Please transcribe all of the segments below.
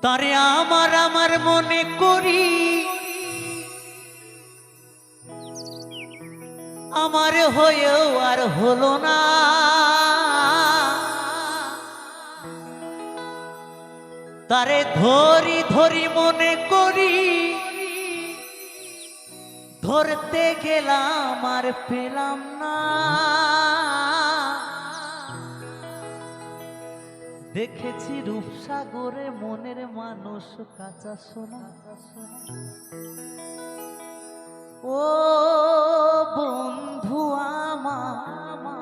তারে আমার আমার মনে করি আমার হয়েও আর হলো না। তারে ধরি ধরি মনে করি ধরতে গেলাম আর পেলাম না। দেখেছি রূপসাগরে মনের মানুষ কাঁচা সোনা। ও বন্ধু আমার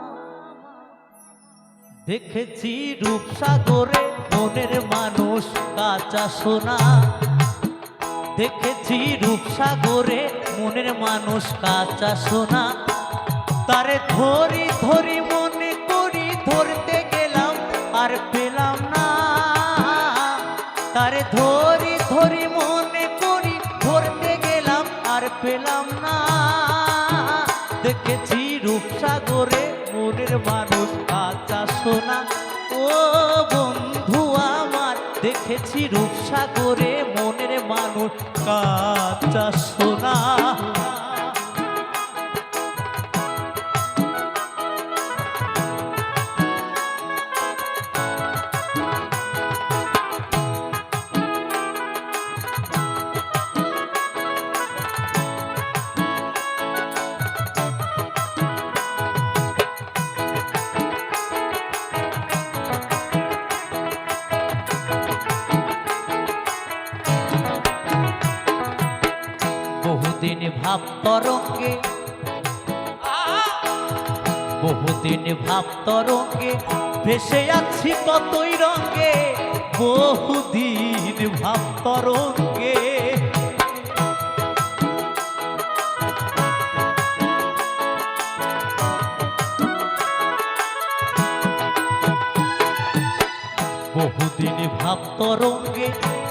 দেখেছি রূপসাগরে মনের মানুষ কাঁচা সোনা। দেখেছি রূপসাগরে মনের মানুষ কাঁচা সোনা। তারে ধরি ধরি মনে করি ধরতে গেলাম আর পেলাম না। তারে ধরি ধরি মনে করি ধরতে গেলাম আর পেলাম না। দেখেছি রূপসাগরে মনের মানুষ কাঁচা সোনা। ও বন্ধু আমার দেখেছি রূপসাগরে মনের মানুষ কাঁচা সোনা। বহুদিন ভাব তরঙ্গে বহুদিন ভাব তরঙ্গে ভেসে আছি কতই রঙ্গে। বহুদিন ভাব তরঙ্গে বহুদিন ভাব তরঙ্গে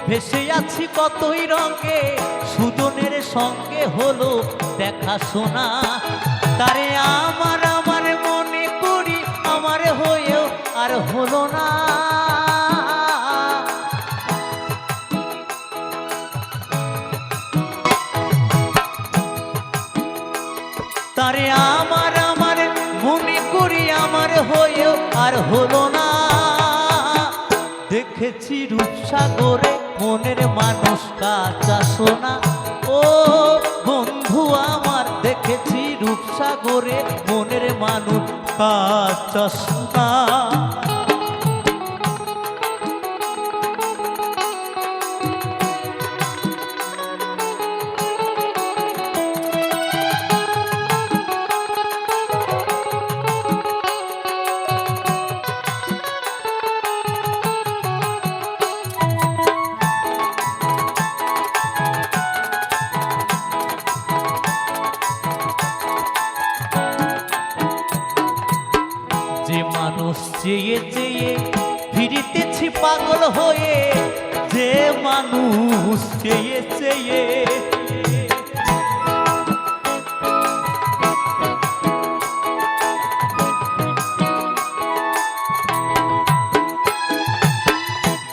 ভেসে আছি কতই রঙে। সুজনের সঙ্গে হলো দেখা শোনা। তারে আমার আমার মনে করি আমার হয়েও আর হলো না। তারে আমার আমার মনে করি আমার হয়েও আর হলো না। দেখেছি রূপসাগরে মনের মানুষ কাঁচা সোনা। ও বন্ধু আমার দেখেছি রূপসাগরে মনের মানুষ কাঁচা সোনা। যে মানুষ চেয়ে চেয়ে ফিরিতেছি পাগল হয়ে। যে মানুষ চেয়ে চেয়ে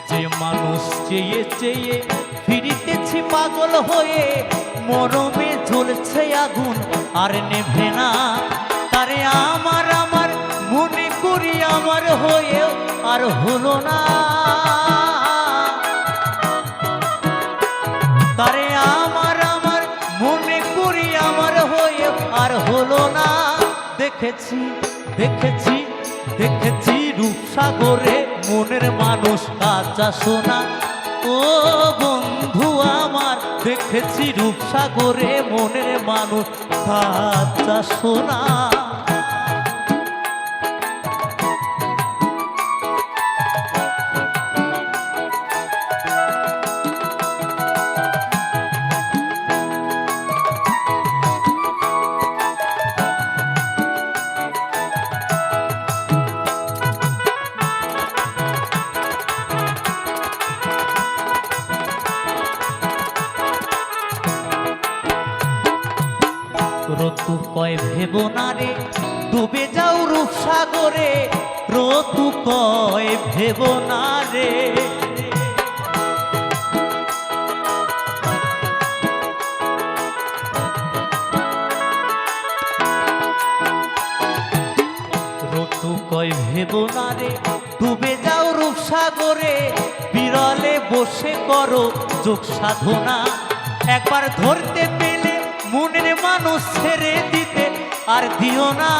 যে মানুষ চেয়ে চেয়ে ফিরিতেছি পাগল হয়ে। মরমে জ্বলছে আগুন আর নেভে না। তারে আমার আমার মনে করি আমার হয়েও আর হলো না। তারে আমার আমার মনে করি আমার হয়েও আর হলো না। দেখেছি দেখেছি দেখেছি রূপসাগরে মনের মানুষ কাঁচা সোনা। ও বন্ধু আমার দেখেছি রূপসাগরে মনের মানুষ কাঁচা সোনা। রতু কয় ভেব না রে ডুবে যাও রূপসাগরে। রতু কয় ভেব না রে দেব না রে। ডুবে যাও রূপসাগরে, বিরলে বসে করো যোগ সাধনা। একবার ধরতে পেলে মনের মানুষ ছেড়ে দিতে আর দিও না।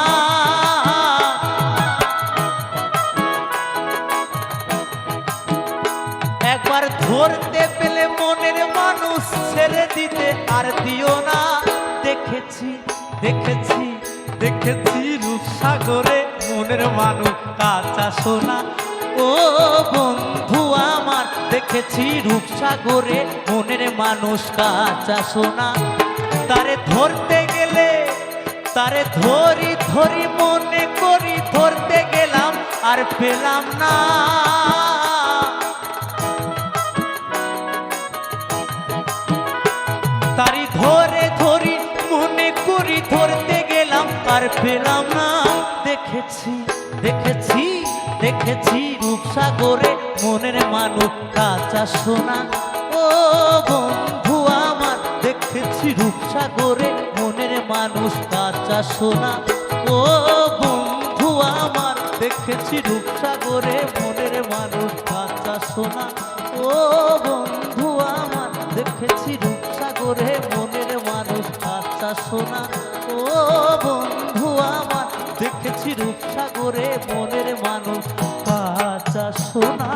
একবার ধরতে পেলে মনের মানুষ ছেড়ে দিতে আর দিও না। দেখেছি দেখেছি দেখেছি রূপসাগরে মনের মানুষ কাঁচা সোনা। ও বন্ধু আমার, দেখেছি রূপসাগরে মনের মানুষ কাঁচা সোনা। তারে ধরতে গেলে, তারে ধরি ধরি মনে করি ধরতে গেলাম আর পেলাম না। তারি ধরে ধরি মনে করি ধরতে গেলাম আর পেলাম না। দেখেছি দেখেছি দেখেছি রূপসাগরে মনের মানুষ কাঁচা সোনা। ও বন্ধু আমার, দেখেছি রূপসাগরে মনের মানুষ কাঁচা সোনা। ও বন্ধু আমার, দেখেছি রূপসাগরে মনের মানুষ কাঁচা সোনা। ও বন্ধু আমার, দেখেছি রূপসাগরে মনের মানুষ কাঁচা সোনা। ও বন্ধু আমার, দেখেছি রূপসাগরে মনের মানুষ কাঁচা সোনা।